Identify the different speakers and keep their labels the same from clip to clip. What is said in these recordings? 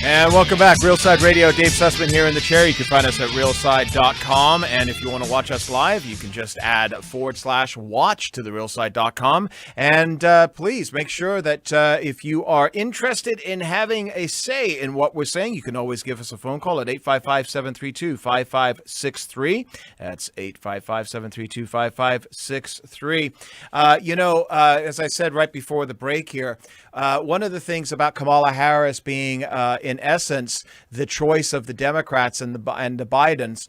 Speaker 1: And welcome back. Realside Radio, Dave Sussman here in the chair. You can find us at realside.com. And if you want to watch us live, you can just add /watch to the realside.com. And please make sure that if you are interested in having a say in what we're saying, you can always give us a phone call at 855-732-5563. That's 855-732-5563. As I said right before the break here, one of the things about Kamala Harris being in essence, the choice of the Democrats and the Bidens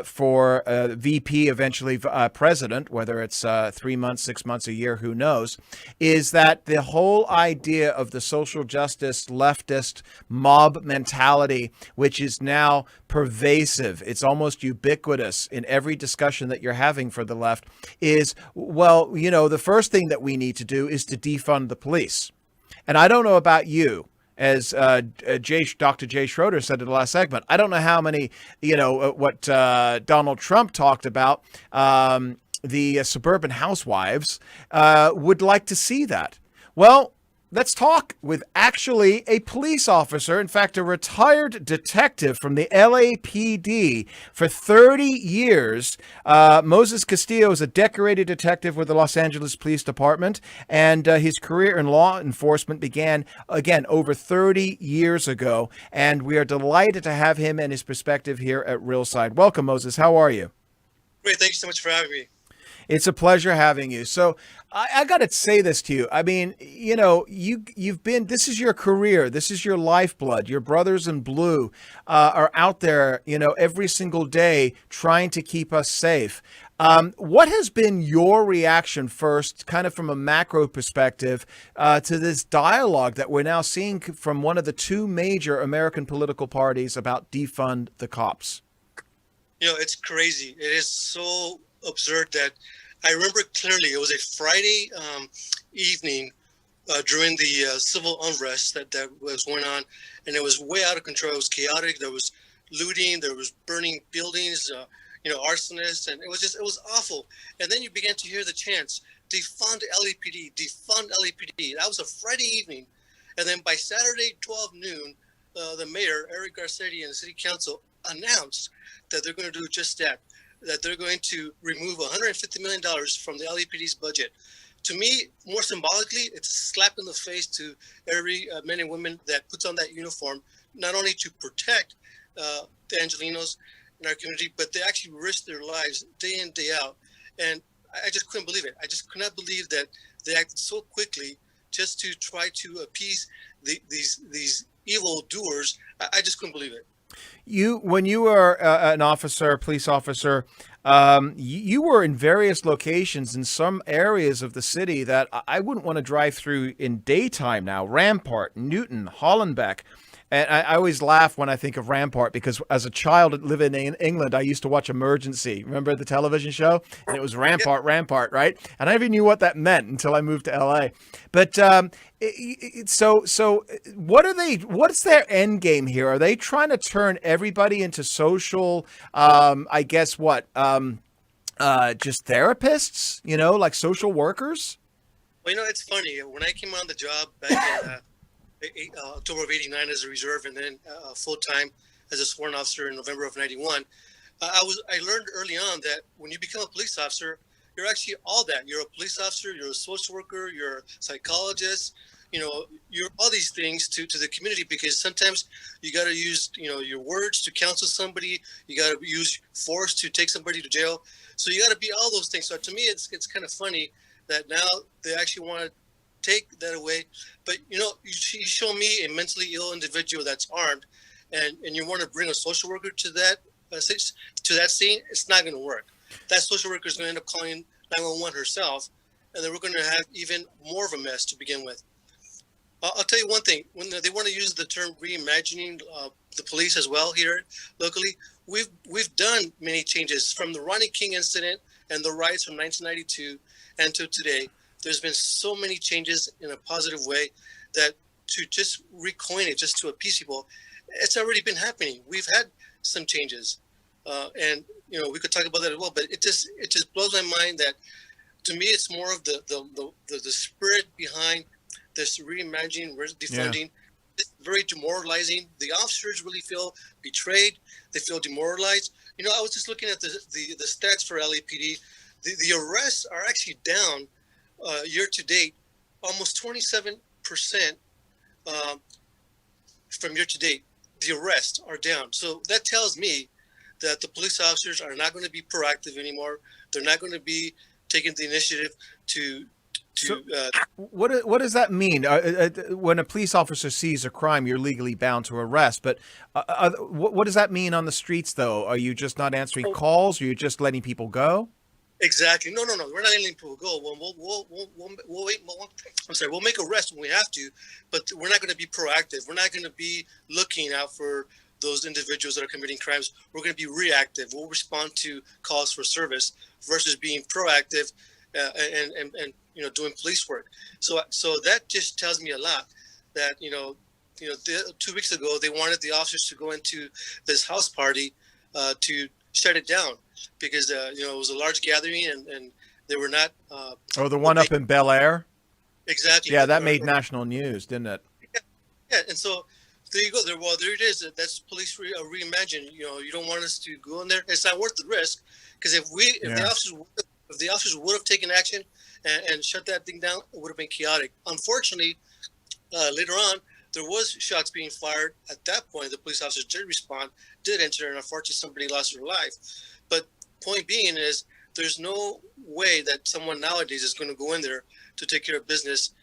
Speaker 1: for VP, eventually president, whether it's 3 months, 6 months, a year, who knows, is that the whole idea of the social justice leftist mob mentality, which is now pervasive, it's almost ubiquitous in every discussion that you're having for the left, is, the first thing that we need to do is to defund the police. And I don't know about you, as Dr. Jay Schroeder said in the last segment, I don't know how many, what Donald Trump talked about, the suburban housewives would like to see that. Well, let's talk with actually a police officer, in fact, a retired detective from the LAPD for 30 years. Moses Castillo is a decorated detective with the Los Angeles Police Department, and his career in law enforcement began, again, over 30 years ago. And we are delighted to have him and his perspective here at Realside. Welcome, Moses. How are you?
Speaker 2: Great. Thank you so much for having me.
Speaker 1: It's a pleasure having you. So I got to say this to you. I mean, you've been, this is your career. This is your lifeblood. Your brothers in blue are out there, every single day trying to keep us safe. What has been your reaction first, kind of from a macro perspective, to this dialogue that we're now seeing from one of the two major American political parties about defund the cops?
Speaker 2: It's crazy. It is so absurd that I remember clearly it was a Friday evening during the civil unrest that was going on, and it was way out of control. It was chaotic. There was looting. There was burning buildings, arsonists, and it was awful. And then you began to hear the chants, defund LAPD, defund LAPD. That was a Friday evening. And then by Saturday, 12 noon, the mayor, Eric Garcetti, and the city council announced that they're going to do just that they're going to remove $150 million from the LAPD's budget. To me, more symbolically, it's a slap in the face to every men and women that puts on that uniform, not only to protect the Angelenos in our community, but they actually risk their lives day in, day out. And I just couldn't believe it. I just could not believe that they acted so quickly just to try to appease these evil doers. I just couldn't believe it.
Speaker 1: When you were an officer, police officer, you were in various locations in some areas of the city that I wouldn't want to drive through in daytime now. Rampart, Newton, Hollenbeck. And I always laugh when I think of Rampart because as a child living in England, I used to watch Emergency. Remember the television show? And it was Rampart, right? And I never knew what that meant until I moved to LA. But so what are they? What's their end game here? Are they trying to turn everybody into social? Just therapists? Like social workers?
Speaker 2: Well, it's funny. When I came on the job back in October of '89 as a reserve, and then full-time as a sworn officer in November of '91, I learned early on that when you become a police officer, you're actually all that. You're a police officer, you're a social worker, you're a psychologist, you're all these things to the community, because sometimes you got to use, your words to counsel somebody. You got to use force to take somebody to jail. So you got to be all those things. So to me, it's kind of funny that now they actually want to take that away. But you show me a mentally ill individual that's armed, and you want to bring a social worker to that scene. It's not going to work. That social worker is going to end up calling 911 herself, and then we're going to have even more of a mess to begin with. I'll tell you one thing: when they want to use the term reimagining the police as well here locally, we've done many changes from the Ronnie King incident and the riots from 1992 and to today. There's been so many changes in a positive way that to just recoin it, just to appease people, it's already been happening. We've had some changes, and we could talk about that as well. But it just blows my mind that, to me, it's more of the spirit behind this reimagining, defunding. it's very demoralizing. The officers really feel betrayed. They feel demoralized. I was just looking at the stats for LAPD. The arrests are actually down year to date, almost 27% from year to date. The arrests are down. So that tells me that the police officers are not going to be proactive anymore. They're not going to be taking the initiative to.
Speaker 1: What does that mean? When a police officer sees a crime, you're legally bound to arrest. But what does that mean on the streets, though? Are you just not answering calls? Or are you just letting people go?
Speaker 2: Exactly. No. We're not letting people go. We'll wait. We'll make arrests when we have to, but we're not going to be proactive. We're not going to be looking out for those individuals that are committing crimes. We're going to be reactive. We'll respond to calls for service versus being proactive and doing police work. So that just tells me a lot. That 2 weeks ago they wanted the officers to go into this house party to shut it down because it was a large gathering and they were not.
Speaker 1: The one up in Bel Air.
Speaker 2: Exactly.
Speaker 1: Yeah, that made national news, didn't it?
Speaker 2: Yeah, and so there you go. There it is. That's police reimagined. You don't want us to go in there. It's not worth the risk because if the officers would have taken action and shut that thing down, it would have been chaotic. Unfortunately, later on, there was shots being fired. At that point, the police officers did respond, did enter, and unfortunately, somebody lost their life. But point being is, there's no way that someone nowadays is going to go in there to take care of business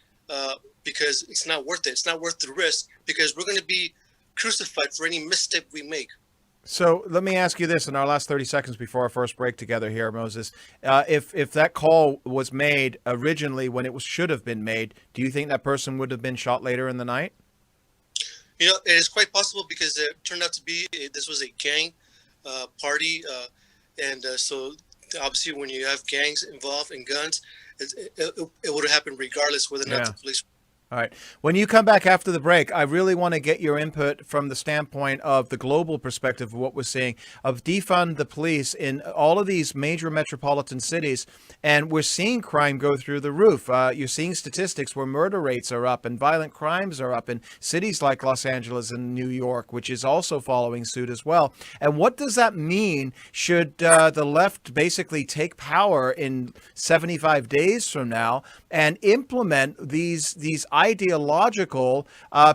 Speaker 2: because it's not worth it. It's not worth the risk because we're going to be crucified for any misstep we make.
Speaker 1: So let me ask you this in our last 30 seconds before our first break together here, Moses. If that call was made originally when it should have been made, do you think that person would have been shot later in the night?
Speaker 2: It is quite possible because it turned out to be this was a gang party, and so obviously when you have gangs involved in guns, it would have happened regardless whether or not the police.
Speaker 1: All right. When you come back after the break, I really want to get your input from the standpoint of the global perspective of what we're seeing, of defund the police in all of these major metropolitan cities. And we're seeing crime go through the roof. You're seeing statistics where murder rates are up and violent crimes are up in cities like Los Angeles and New York, which is also following suit as well. And what does that mean should the left basically take power in 75 days from now and implement these ideological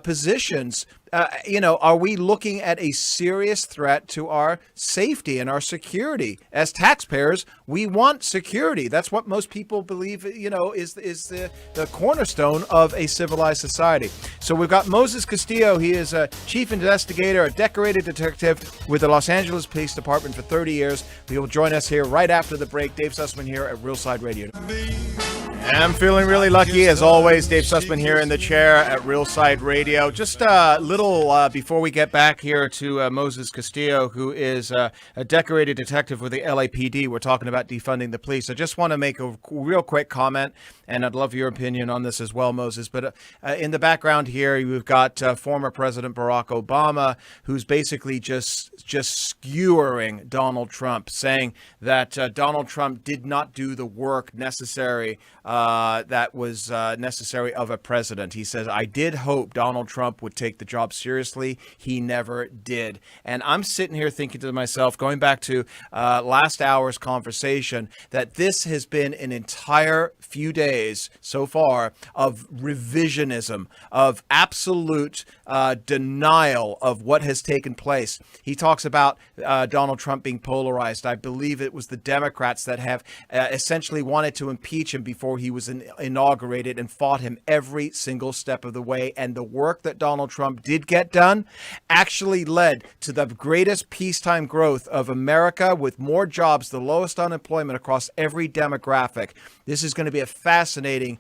Speaker 1: positions? Are we looking at a serious threat to our safety and our security? As taxpayers, we want security. That's what most people believe, is the cornerstone of a civilized society. So we've got Moses Castillo. He is a chief investigator, a decorated detective with the Los Angeles Police Department for 30 years. He will join us here right after the break. Dave Sussman here at Real Side Radio. And I'm feeling really lucky, as always. Dave Sussman here in the chair at Real Side Radio. Just a little before we get back here to Moses Castillo, who is a decorated detective with the LAPD. We're talking about defunding the police. I just want to make a real quick comment, and I'd love your opinion on this as well, Moses. But in the background here, you've got former President Barack Obama, who's basically just skewering Donald Trump, saying that Donald Trump did not do the work necessary that was necessary of a president. He says, I did hope Donald Trump would take the job seriously. He never did. And I'm sitting here thinking to myself, going back to last hour's conversation, that this has been an entire few days so far of revisionism, of absolute denial of what has taken place. He talks about Donald Trump being polarized. I believe it was the Democrats that have essentially wanted to impeach him before he was inaugurated and fought him every single step of the way. And the work that Donald Trump did get done actually led to the greatest peacetime growth of America, with more jobs, the lowest unemployment across every demographic. This is going to be a fascinating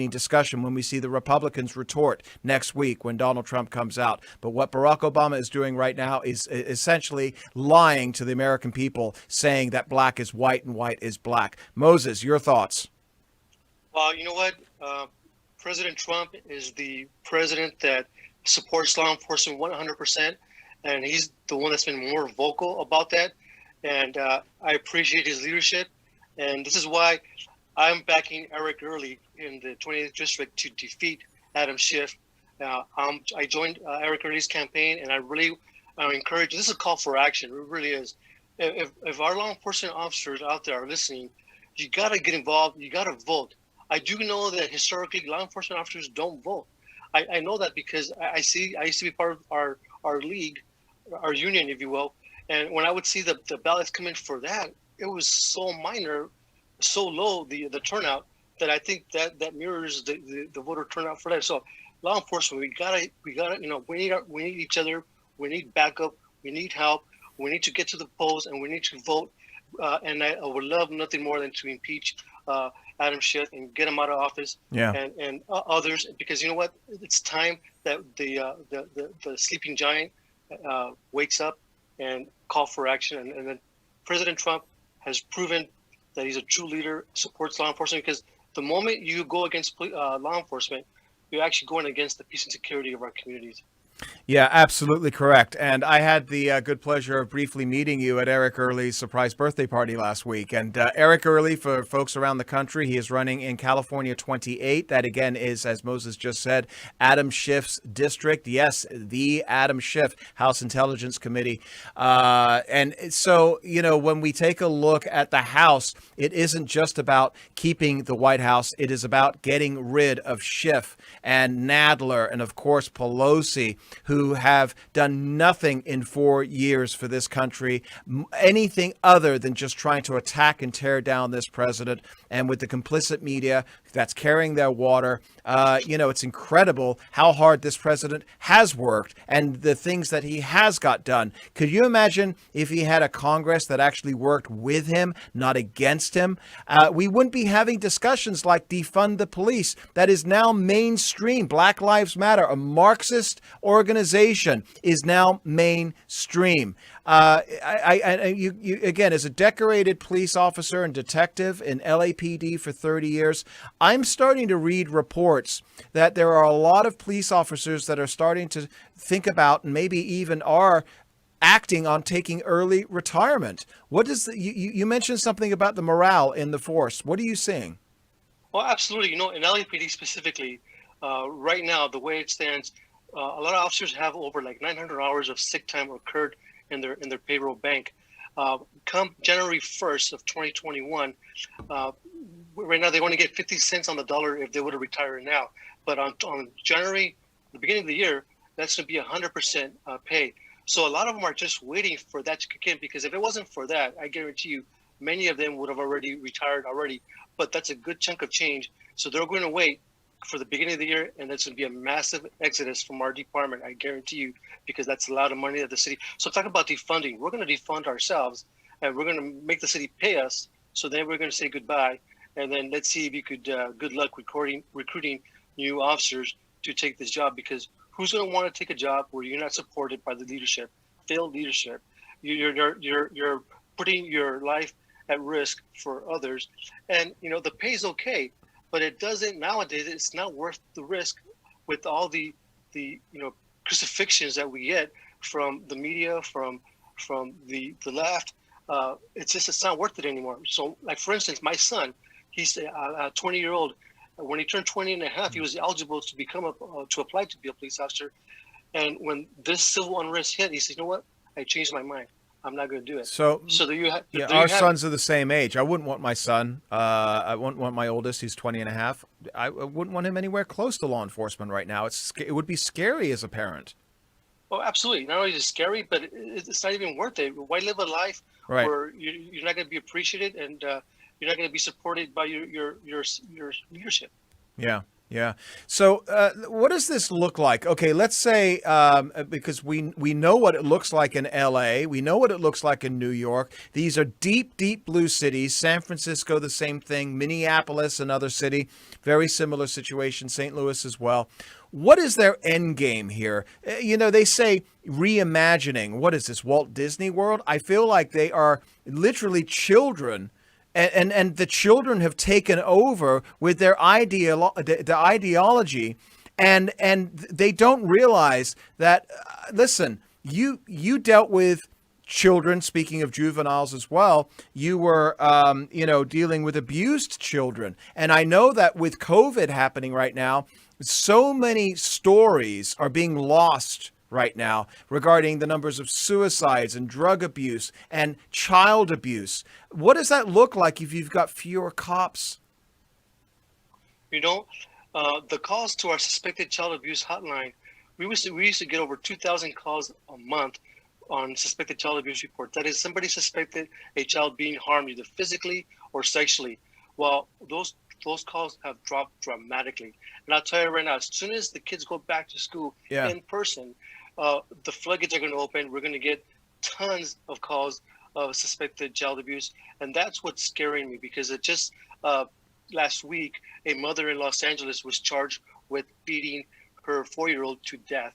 Speaker 1: discussion when we see the Republicans retort next week when Donald Trump comes out. But what Barack Obama is doing right now is essentially lying to the American people, saying that black is white and white is black. Moses, your thoughts?
Speaker 2: Well, you know what? President Trump is the president that supports law enforcement 100%, and he's the one that's been more vocal about that. And I appreciate his leadership, and this is why I'm backing Eric Early in the 20th district to defeat Adam Schiff I joined Eric Early's campaign, and I really encourage. This is a call for action. It really is. If our law enforcement officers out there are listening, you got to get involved. You got to vote. I do know that historically law enforcement officers don't vote. I know that because I used to be part of our league, our union, if you will. And when I would see the ballots come in for that, it was so minor, so low, the turnout, that I think that mirrors the voter turnout for that. So law enforcement, we gotta, we need each other. We need backup. We need help. We need to get to the polls, and we need to vote. And I would love nothing more than to impeach Adam Schiff and get him out of office.
Speaker 1: Yeah.
Speaker 2: And others, because you know what? It's time that the sleeping giant wakes up and call for action. And then President Trump has proven that he's a true leader, supports law enforcement, because the moment you go against law enforcement, you're actually going against the peace and security of our communities.
Speaker 1: Yeah, absolutely correct. And I had the good pleasure of briefly meeting you at Eric Early's surprise birthday party last week. And Eric Early, for folks around the country, he is running in California 28. That, again, is, as Moses just said, Adam Schiff's district. Yes, the Adam Schiff House Intelligence Committee. And so, when we take a look at the House, it isn't just about keeping the White House. It is about getting rid of Schiff and Nadler and, of course, Pelosi, who have done nothing in 4 years for this country, anything other than just trying to attack and tear down this president. And with the complicit media that's carrying their water, it's incredible how hard this president has worked and the things that he has got done. Could you imagine if he had a Congress that actually worked with him, not against him? We wouldn't be having discussions like defund the police. That is now mainstream. Black Lives Matter, a Marxist organization, is now mainstream. You again, as a decorated police officer and detective in LAPD for 30 years, I'm starting to read reports that there are a lot of police officers that are starting to think about, and maybe even are acting on, taking early retirement. What is you mentioned something about the morale in the force. What are you seeing?
Speaker 2: Well, absolutely. In LAPD specifically, right now, the way it stands, a lot of officers have over like 900 hours of sick time occurred in their payroll bank. Come January 1st of 2021, right now they only get 50 cents on the dollar if they were to retire now. But on January, the beginning of the year, that's going to be 100% pay. So a lot of them are just waiting for that to kick in, because if it wasn't for that, I guarantee you, many of them would have already retired already. But that's a good chunk of change. So they're going to wait for the beginning of the year, and that's going to be a massive exodus from our department, I guarantee you, because that's a lot of money that the city. So talk about defunding. We're going to defund ourselves, and we're going to make the city pay us. So then we're going to say goodbye, and then let's see if you could good luck recruiting new officers to take this job, because who's going to want to take a job where you're not supported by the leadership, failed leadership? You're putting your life at risk for others, and the pay is okay, but it doesn't nowadays. It's not worth the risk with all the crucifixions that we get from the media, from the left. It's not worth it anymore. So, like for instance, my son, he's a 20-year-old. When he turned 20 and a half, he was eligible to to apply to be a police officer. And when this civil unrest hit, he said, "You know what? I changed my mind. I'm not going to do it." So
Speaker 1: our sons are the same age. I wouldn't want my son. I wouldn't want my oldest. He's 20 and a half. I wouldn't want him anywhere close to law enforcement right now. It would be scary as a parent.
Speaker 2: Oh, absolutely. Not only is it scary, but it's not even worth it. Why live a life where you're not going to be appreciated, and you're not going to be supported by your leadership?
Speaker 1: Yeah. So what does this look like? Okay, let's say, because we know what it looks like in LA. We know what it looks like in New York. These are deep, deep blue cities. San Francisco, the same thing. Minneapolis, another city. Very similar situation. St. Louis as well. What is their end game here? They say reimagining. What is this, Walt Disney World? I feel like they are literally children. And the children have taken over with their the ideology, and they don't realize that. Listen, you dealt with children. Speaking of juveniles as well, you were dealing with abused children, and I know that with COVID happening right now, So many stories are being lost right now regarding the numbers of suicides and drug abuse and child abuse. What does that look like if you've got fewer cops?
Speaker 2: You know, the calls to our suspected child abuse hotline, we used to get over 2,000 calls a month on suspected child abuse reports. That is, somebody suspected a child being harmed either physically or sexually. Well, those calls have dropped dramatically. And I'll tell you right now, as soon as the kids go back to school in person, the floodgates are going to open. We're going to get tons of calls of suspected child abuse. And that's what's scaring me, because it just last week, a mother in Los Angeles was charged with beating her 4-year-old to death.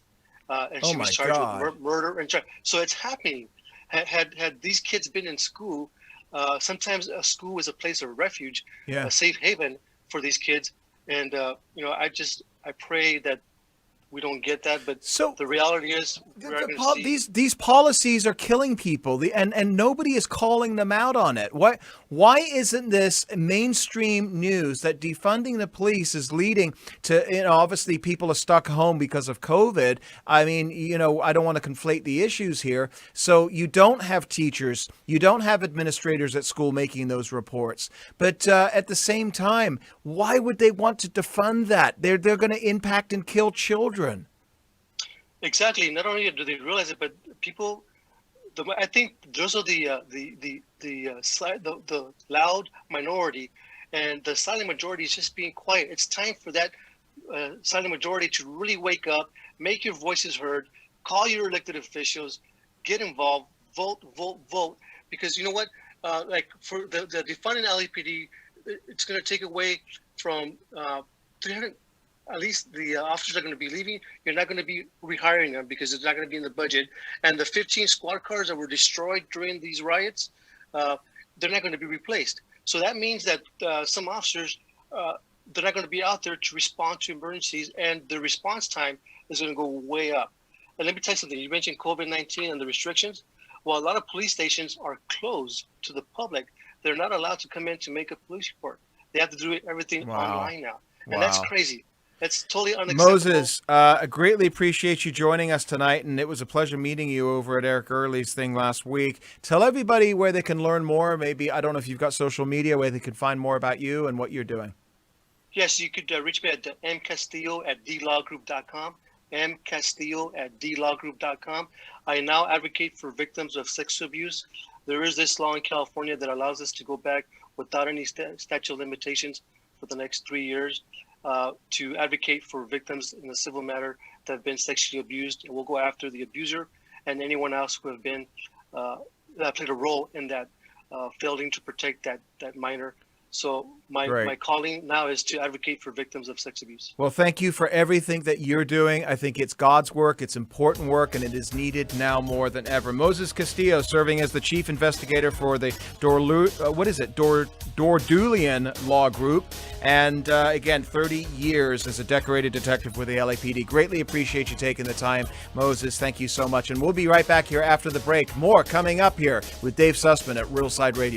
Speaker 2: And she was charged with murder. So it's happening. Had these kids been in school, sometimes a school is a place of refuge, a safe haven for these kids. And, I pray that we don't get that, but the reality is
Speaker 1: these policies are killing people, and nobody is calling them out on it. Why isn't this mainstream news that defunding the police is leading to, obviously people are stuck home because of COVID. I mean, I don't want to conflate the issues here. So you don't have teachers, you don't have administrators at school making those reports. But at the same time, why would they want to defund that? They're going to impact and kill children.
Speaker 2: Exactly. Not only do they realize it, but people. I think those are the loud minority, and the silent majority is just being quiet. It's time for that silent majority to really wake up, make your voices heard, call your elected officials, get involved, vote. Because you know what? Like for the defunding LAPD, it's going to take away from 300. At least the officers are going to be leaving. You're not going to be rehiring them because it's not going to be in the budget. And the 15 squad cars that were destroyed during these riots, they're not going to be replaced. So that means that some officers, they're not going to be out there to respond to emergencies, and the response time is going to go way up. And let me tell you something. You mentioned COVID-19 and the restrictions. Well, a lot of police stations are closed to the public. They're not allowed to come in to make a police report. They have to do everything online now. And that's crazy. That's totally unacceptable.
Speaker 1: Moses, I greatly appreciate you joining us tonight, and it was a pleasure meeting you over at Eric Early's thing last week. Tell everybody where they can learn more. Maybe, I don't know if you've got social media where they can find more about you and what you're doing.
Speaker 2: Yes, you could reach me at mcastillo@dlawgroup.com, mcastillo@dlawgroup.com. I now advocate for victims of sexual abuse. There is this law in California that allows us to go back without any statute of limitations for the next 3 years. To advocate for victims in a civil matter that have been sexually abused, and we'll go after the abuser and anyone else who have been that played a role in that failing to protect that minor. So my calling now is to advocate for victims of sex abuse.
Speaker 1: Well, thank you for everything that you're doing. I think it's God's work, it's important work, and it is needed now more than ever. Moses Castillo, serving as the chief investigator for the Dordulian Law Group, and again, 30 years as a decorated detective with the LAPD. Greatly appreciate you taking the time, Moses. Thank you so much, and we'll be right back here after the break. More coming up here with Dave Sussman at Real Side Radio.